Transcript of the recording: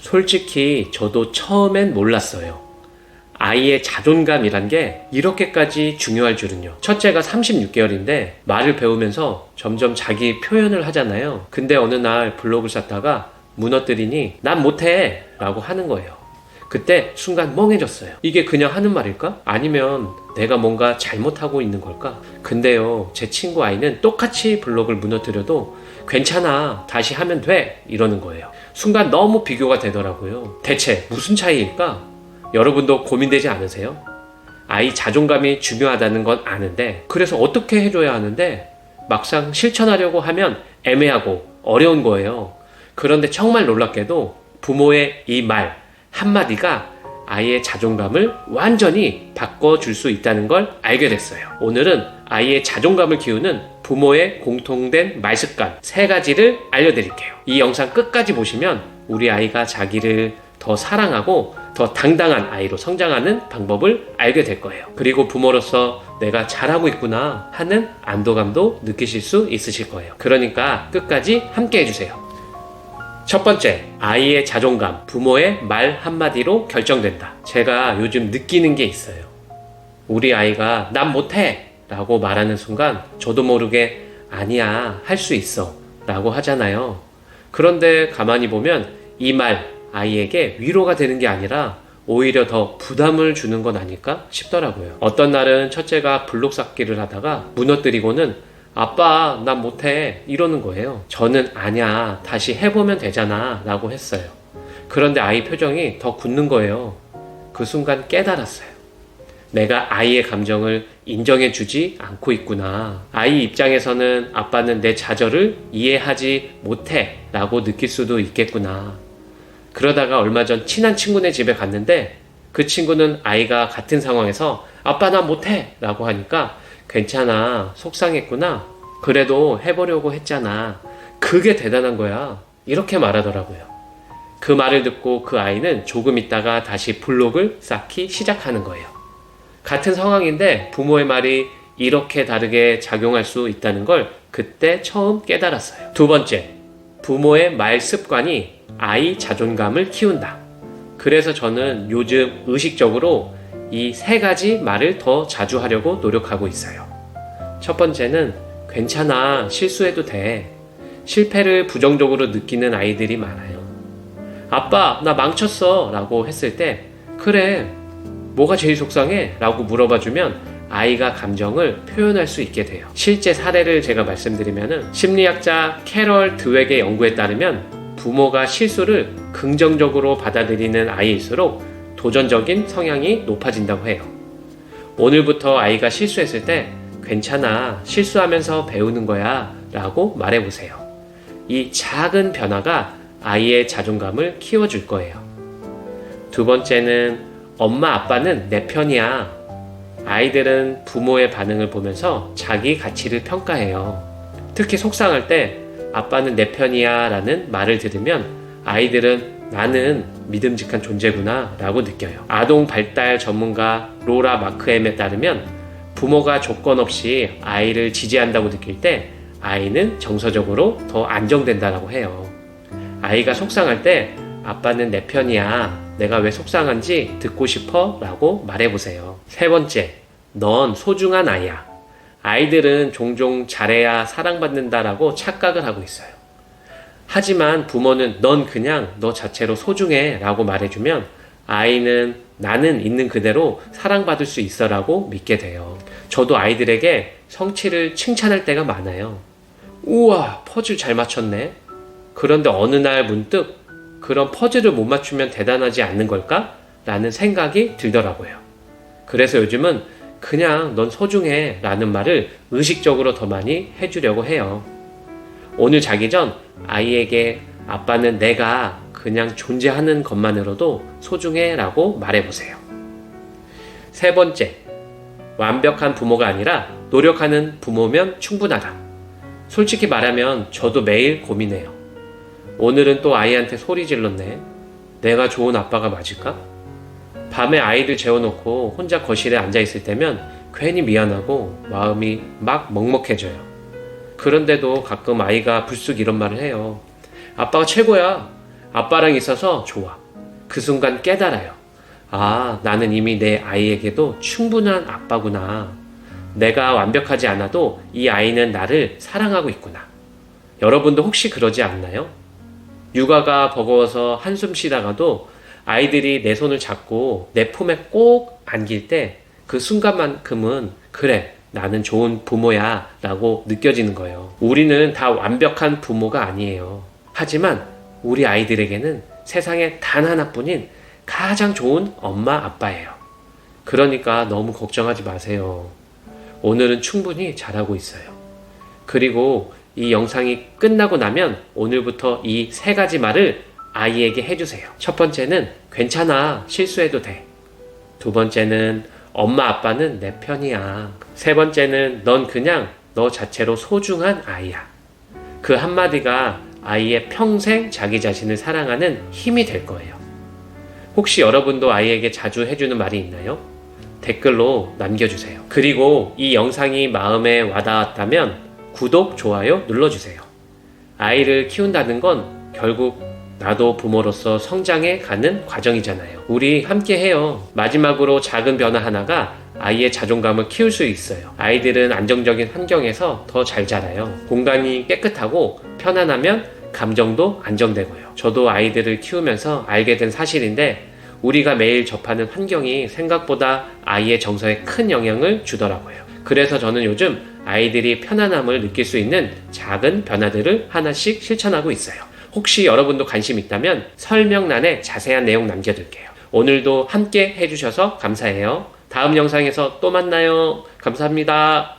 솔직히 저도 처음엔 몰랐어요. 아이의 자존감이란 게 이렇게까지 중요할 줄은요. 첫째가 36개월인데 말을 배우면서 점점 자기 표현을 하잖아요. 근데 어느 날 블록을 쌓다가 무너뜨리니 난 못해 라고 하는 거예요. 그때 순간 멍해졌어요. 이게 그냥 하는 말일까? 아니면 내가 뭔가 잘못하고 있는 걸까? 근데요, 제 친구 아이는 똑같이 블록을 무너뜨려도 괜찮아, 다시 하면 돼 이러는 거예요. 순간 너무 비교가 되더라고요. 대체 무슨 차이일까? 여러분도 고민되지 않으세요? 아이 자존감이 중요하다는 건 아는데, 그래서 어떻게 해줘야 하는데 막상 실천하려고 하면 애매하고 어려운 거예요. 그런데 정말 놀랍게도 부모의 이 말 한마디가 아이의 자존감을 완전히 바꿔줄 수 있다는 걸 알게 됐어요. 오늘은 아이의 자존감을 키우는 부모의 공통된 말습관 3가지를 알려드릴게요. 이 영상 끝까지 보시면 우리 아이가 자기를 더 사랑하고 더 당당한 아이로 성장하는 방법을 알게 될 거예요. 그리고 부모로서 내가 잘하고 있구나 하는 안도감도 느끼실 수 있으실 거예요. 그러니까 끝까지 함께 해주세요. 첫 번째, 아이의 자존감, 부모의 말 한마디로 결정된다. 제가 요즘 느끼는 게 있어요. 우리 아이가 난 못해 라고 말하는 순간 저도 모르게 아니야, 할 수 있어 라고 하잖아요. 그런데 가만히 보면 이 말 아이에게 위로가 되는 게 아니라 오히려 더 부담을 주는 건 아닐까 싶더라고요. 어떤 날은 첫째가 블록 쌓기를 하다가 무너뜨리고는 아빠 난 못해 이러는 거예요. 저는 아니야, 다시 해보면 되잖아 라고 했어요. 그런데 아이 표정이 더 굳는 거예요. 그 순간 깨달았어요. 내가 아이의 감정을 인정해주지 않고 있구나. 아이 입장에서는 아빠는 내 좌절을 이해하지 못해 라고 느낄 수도 있겠구나. 그러다가 얼마 전 친한 친구네 집에 갔는데 그 친구는 아이가 같은 상황에서 아빠 나 못해 라고 하니까 괜찮아, 속상했구나, 그래도 해보려고 했잖아, 그게 대단한 거야 이렇게 말하더라고요. 그 말을 듣고 그 아이는 조금 있다가 다시 블록을 쌓기 시작하는 거예요. 같은 상황인데 부모의 말이 이렇게 다르게 작용할 수 있다는 걸 그때 처음 깨달았어요. 두 번째, 부모의 말 습관이 아이 자존감을 키운다. 그래서 저는 요즘 의식적으로 이 3가지 말을 더 자주 하려고 노력하고 있어요. 첫 번째는 괜찮아, 실수해도 돼. 실패를 부정적으로 느끼는 아이들이 많아요. 아빠 나 망쳤어 라고 했을 때 그래, 뭐가 제일 속상해? 라고 물어봐주면 아이가 감정을 표현할 수 있게 돼요. 실제 사례를 제가 말씀드리면 심리학자 캐럴 드웩의 연구에 따르면 부모가 실수를 긍정적으로 받아들이는 아이일수록 도전적인 성향이 높아진다고 해요. 오늘부터 아이가 실수했을 때 괜찮아, 실수하면서 배우는 거야 라고 말해보세요. 이 작은 변화가 아이의 자존감을 키워줄 거예요. 두 번째는 엄마 아빠는 내 편이야. 아이들은 부모의 반응을 보면서 자기 가치를 평가해요. 특히 속상할 때 아빠는 내 편이야 라는 말을 들으면 아이들은 나는 믿음직한 존재구나 라고 느껴요. 아동 발달 전문가 로라 마크엠에 따르면 부모가 조건 없이 아이를 지지한다고 느낄 때 아이는 정서적으로 더 안정된다고 해요. 아이가 속상할 때 아빠는 내 편이야, 내가 왜 속상한지 듣고 싶어 라고 말해보세요. 세 번째, 넌 소중한 아이야. 아이들은 종종 잘해야 사랑받는다라고 착각을 하고 있어요. 하지만 부모는 넌 그냥 너 자체로 소중해 라고 말해주면 아이는 나는 있는 그대로 사랑받을 수 있어 라고 믿게 돼요. 저도 아이들에게 성취를 칭찬할 때가 많아요. 우와, 퍼즐 잘 맞췄네. 그런데 어느 날 문득 그런 퍼즐을 못 맞추면 대단하지 않는 걸까? 라는 생각이 들더라고요. 그래서 요즘은 그냥 넌 소중해 라는 말을 의식적으로 더 많이 해주려고 해요. 오늘 자기 전 아이에게 아빠는 내가 그냥 존재하는 것만으로도 소중해 라고 말해보세요. 세 번째, 완벽한 부모가 아니라 노력하는 부모면 충분하다. 솔직히 말하면 저도 매일 고민해요. 오늘은 또 아이한테 소리 질렀네. 내가 좋은 아빠가 맞을까? 밤에 아이를 재워놓고 혼자 거실에 앉아있을 때면 괜히 미안하고 마음이 막 먹먹해져요. 그런데도 가끔 아이가 불쑥 이런 말을 해요. 아빠가 최고야. 아빠랑 있어서 좋아. 그 순간 깨달아요. 아, 나는 이미 내 아이에게도 충분한 아빠구나. 내가 완벽하지 않아도 이 아이는 나를 사랑하고 있구나. 여러분도 혹시 그러지 않나요? 육아가 버거워서 한숨 쉬다가도 아이들이 내 손을 잡고 내 품에 꼭 안길 때 그 순간만큼은 그래, 나는 좋은 부모야 라고 느껴지는 거예요. 우리는 다 완벽한 부모가 아니에요. 하지만 우리 아이들에게는 세상에 단 하나뿐인 가장 좋은 엄마 아빠예요. 그러니까 너무 걱정하지 마세요. 오늘은 충분히 잘하고 있어요. 그리고 이 영상이 끝나고 나면 오늘부터 이 3가지 말을 아이에게 해주세요. 첫 번째는 괜찮아, 실수해도 돼. 두 번째는 엄마 아빠는 내 편이야. 세 번째는 넌 그냥 너 자체로 소중한 아이야. 그 한마디가 아이의 평생 자기 자신을 사랑하는 힘이 될 거예요. 혹시 여러분도 아이에게 자주 해주는 말이 있나요? 댓글로 남겨주세요. 그리고 이 영상이 마음에 와닿았다면 구독, 좋아요 눌러주세요. 아이를 키운다는 건 결국 나도 부모로서 성장해 가는 과정이잖아요. 우리 함께 해요. 마지막으로 작은 변화 하나가 아이의 자존감을 키울 수 있어요. 아이들은 안정적인 환경에서 더 잘 자라요. 공간이 깨끗하고 편안하면 감정도 안정되고요. 저도 아이들을 키우면서 알게 된 사실인데 우리가 매일 접하는 환경이 생각보다 아이의 정서에 큰 영향을 주더라고요. 그래서 저는 요즘 아이들이 편안함을 느낄 수 있는 작은 변화들을 하나씩 실천하고 있어요. 혹시 여러분도 관심 있다면 설명란에 자세한 내용 남겨둘게요. 오늘도 함께 해주셔서 감사해요. 다음 영상에서 또 만나요. 감사합니다.